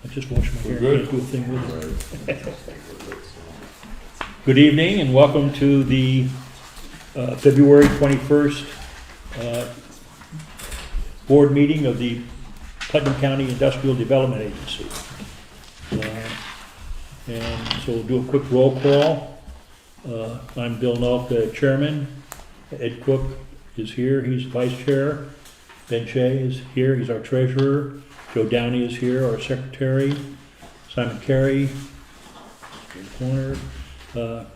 I just washed my hair. We're good. Can't do a thing with it. Right. Good evening and welcome to the February 21st board meeting of the Putnam County Industrial Development Agency. And so we'll do a quick roll call. I'm Bill Nelk, the chairman. Ed Cook is here, he's vice chair. Ben Shea is here, he's our treasurer. Joe Downey is here, our secretary. Simon Carey, in the corner.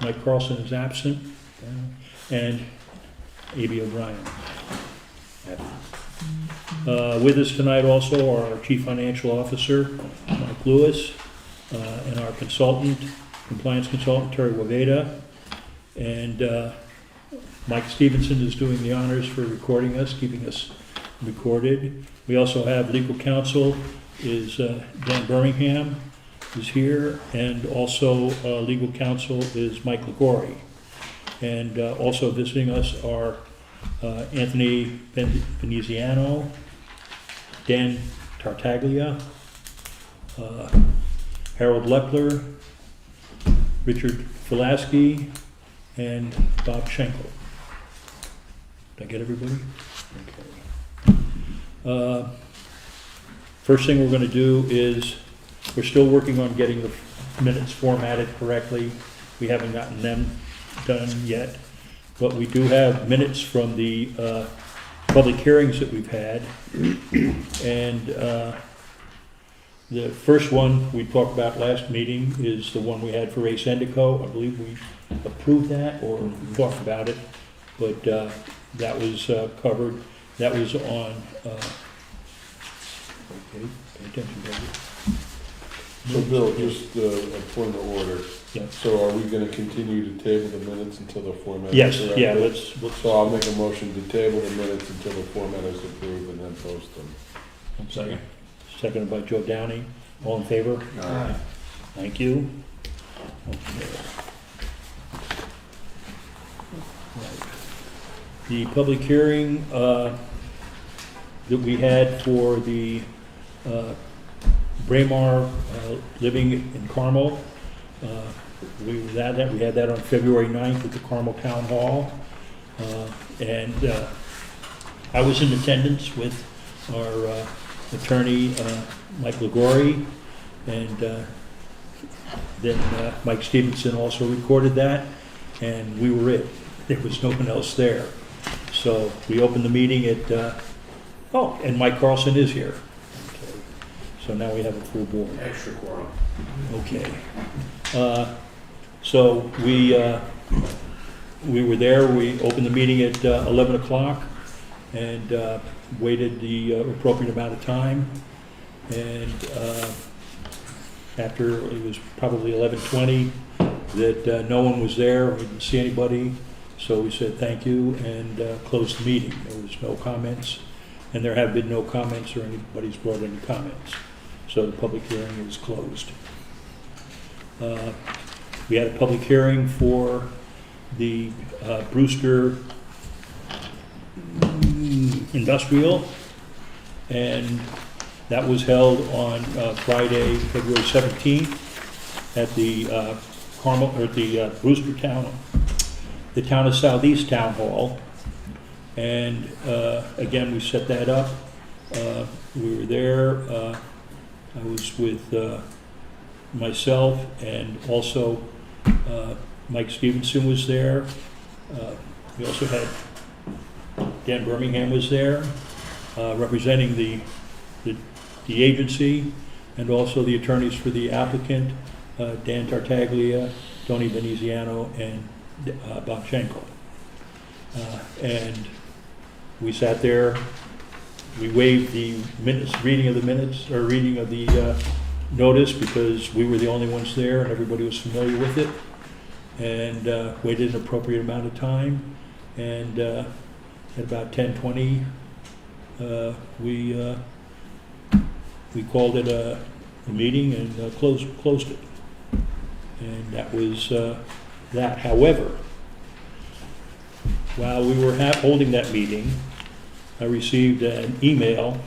Mike Carlson is absent. And A.B. O'Brien. With us tonight also are our chief financial officer, Mike Lewis, and our consultant, compliance consultant, Terry Waveda. And Mike Stevenson is doing the honors for recording us, keeping us recorded. We also have legal counsel is Dan Birmingham is here, and also legal counsel is Mike Ligori. And also visiting us are Anthony Veneziano, Dan Tartaglia, Harold Lepler, Richard Filasky, and Bob Schenkel. Did I get everybody? Okay. First thing we're going to do is, we're still working on getting the minutes formatted correctly. We haven't gotten them done yet, but we do have minutes from the public hearings that we've had. And the first one we talked about last meeting is the one we had for Ace Endico. I believe we approved that or talked about it, but that was covered. That was on, okay, pay attention, David. So Bill, just a point of order. Yeah. So are we gonna continue to table the minutes until the format is Yes, corrected? yeah, let's, So I'll make a motion to table the minutes until the format is approved and then post them. Second. Seconded by Joe Downey. All in favor? Aye. Thank you. Okay. Right. The public hearing that we had for the Braemar living in Carmel, we had that on February 9th at the Carmel Town Hall. And I was in attendance with our attorney, Mike Ligori, and then Mike Stevenson also recorded that, and we were it. There was no one else there. So we opened the meeting at, oh, and Mike Carlson is here. Okay. So now we have a full board. Extra quorum. Okay. So we were there, we opened the meeting at 11 o'clock and waited the appropriate amount of time. And after, it was probably 11:20, that no one was there, we didn't see anybody. So we said thank you and closed the meeting. There was no comments, and there have been no comments or anybody's brought any comments. So the public hearing is closed. We had a public hearing for the Brewster Industrial, and that was held on Friday, February 17th at the Carmel, or the Brewster Town, the Town of Southeast Town Hall. And again, we set that up. We were there. I was with myself, and also Mike Stevenson was there. We also had Dan Birmingham was there, representing the agency, and also the attorneys for the applicant, Dan Tartaglia, Tony Veneziano, and Bob Schenkel. And we sat there. We waived the minutes, reading of the minutes, or reading of the notice, because we were the only ones there and everybody was familiar with it, and waited an appropriate amount of time. And at about 10:20, we called it a meeting and closed it. And that was that. However, while we were holding that meeting, I received an email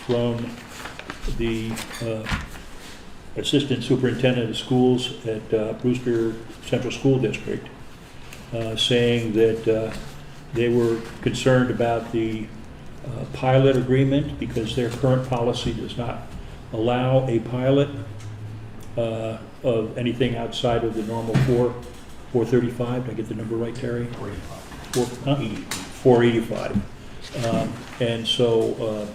from the Assistant Superintendent of Schools at Brewster Central School District, saying that they were concerned about the pilot agreement because their current policy does not allow a pilot of anything outside of the normal 435. Did I get the number right, Terry? 485. And so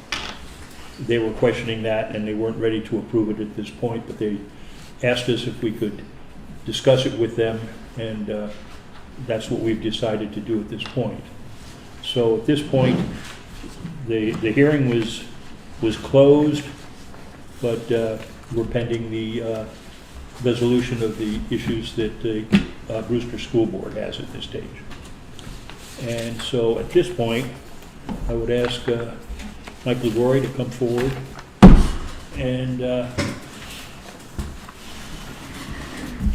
they were questioning that, and they weren't ready to approve it at this point, but they asked us if we could discuss it with them, and that's what we've decided to do at this point. So at this point, the hearing was closed, but we're pending the resolution of the issues that the Brewster School Board has at this stage. And so at this point, I would ask Mike LaGroy to come forward and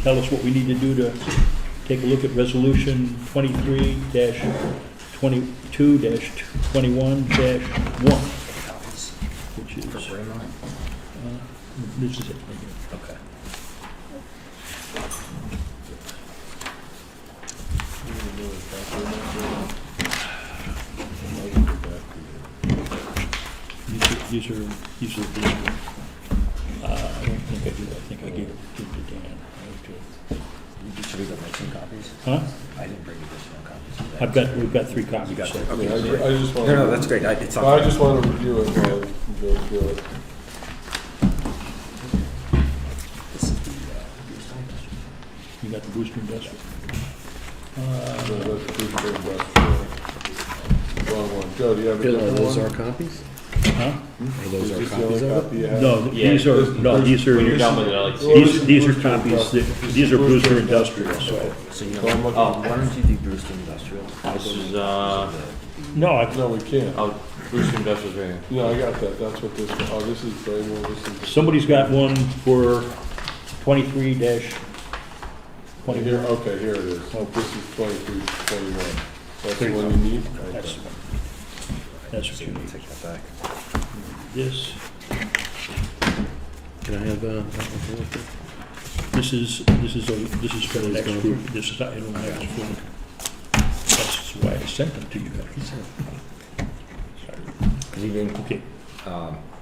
tell us what we need to do to take a look at Resolution 23-22-21-1, which is, this is it. Okay. These are the, I don't think I did. I think I gave it to Dan. Should we go make some copies? Huh? I didn't bring additional copies. We've got 3 copies. You got so. it. I mean, I just want. No, that's great. It's on. I just want to review it while we go through it. This is the You got the Brewster Industrial. No, that's Brewster Industrial. Wrong one. Joe, do you have a different Those one? are copies? Huh? Are those Is our this the copies only of copy it? you have? No, Yeah, these are, no, these are, When you're done with it, I'll like Well, see. these are Brewster copies, Industrial. these are Brewster Industrial, so. So you know, So I'm looking- why don't you do Brewster Industrial? This is, No, No, we can't. oh, Brewster Industrial's right here. No, I got that. That's what this, oh, this is Braymore, this is. somebody's got one for 23-20. Here, okay, here it is. Oh, this is 23-21. That's the one you need? That's Okay. the one. That's what you need. Take that back. This, Can I have this is for the next group. This is not in the next group. That's why I sent them to you guys. Good evening. Okay.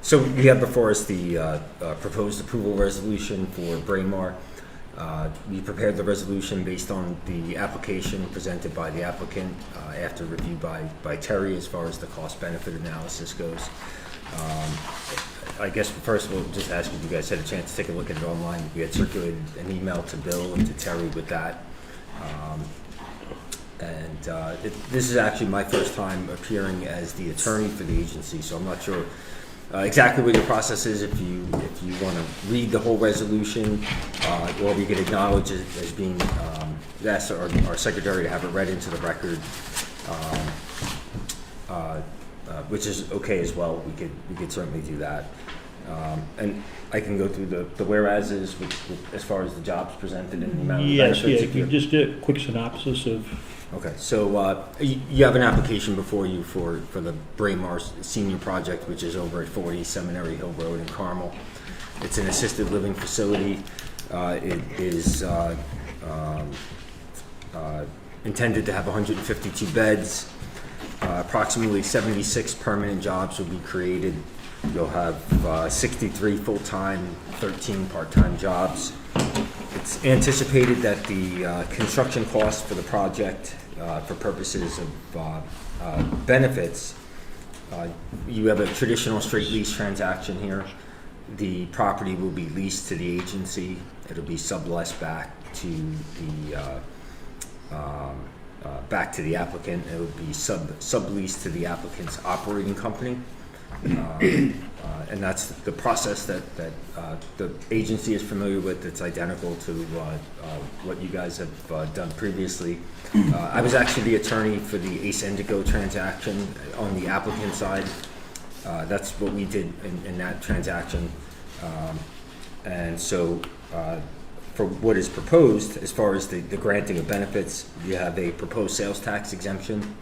So we have before us the proposed approval resolution for Braemar. We prepared the resolution based on the application presented by the applicant after review by Terry as far as the cost-benefit analysis goes. I guess first we'll just ask if you guys had a chance to take a look at it online. We had circulated an email to Bill and to Terry with that. This is actually my first time appearing as the attorney for the agency, so I'm not sure exactly what your process is. If you want to read the whole resolution, or we could acknowledge it as being asked our secretary to have it read into the record, which is okay as well. We could certainly do that, and I can go through the whereases as far as the jobs presented and the amount of Yes, benefits. yeah, if you- just a quick synopsis of, Okay, so you have an application before you for the Braemar Senior Project, which is over at 40 Seminary Hill Road in Carmel. It's an assisted living facility. It is intended to have 152 beds. Approximately 76 permanent jobs will be created. You'll have 63 full-time, 13 part-time jobs. It's anticipated that the construction costs for the project, for purposes of benefits, you have a traditional straight lease transaction here. The property will be leased to the agency. It'll be subleased back to the applicant. It would be subleased to the applicant's operating company. And that's the process that the agency is familiar with. It's identical to what you guys have done previously. I was actually the attorney for the Ace Indigo transaction on the applicant side. That's what we did in that transaction. And so for what is proposed, as far as the granting of benefits, you have a proposed sales tax exemption.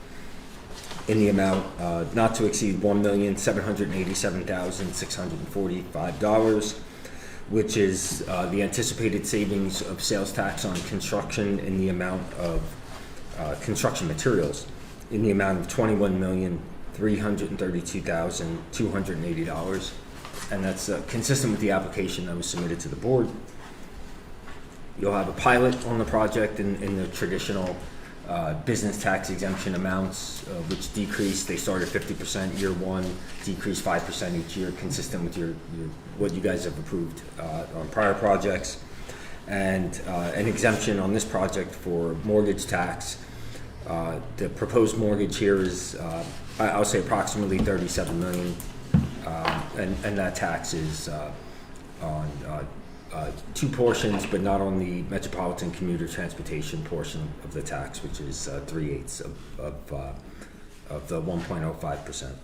in the amount not to exceed $1,787,645, which is the anticipated savings of sales tax on construction in the amount of construction materials in the amount of $21,332,280. And that's consistent with the application that was submitted to the board. You'll have a pilot on the project in the traditional business tax exemption amounts, which decrease. They start at 50% year one, decrease 5% each year, consistent with your what you guys have approved on prior projects. And an exemption on this project for mortgage tax. The proposed mortgage here is, I'll say approximately $37 million, and that tax is on two portions, but not on the metropolitan commuter transportation portion of the tax, which is 3/8 of the 1.05%.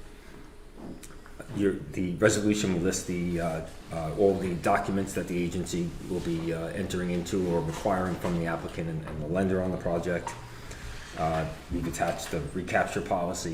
The resolution will list all the documents that the agency will be entering into or requiring from the applicant and the lender on the project. We've attached the recapture policy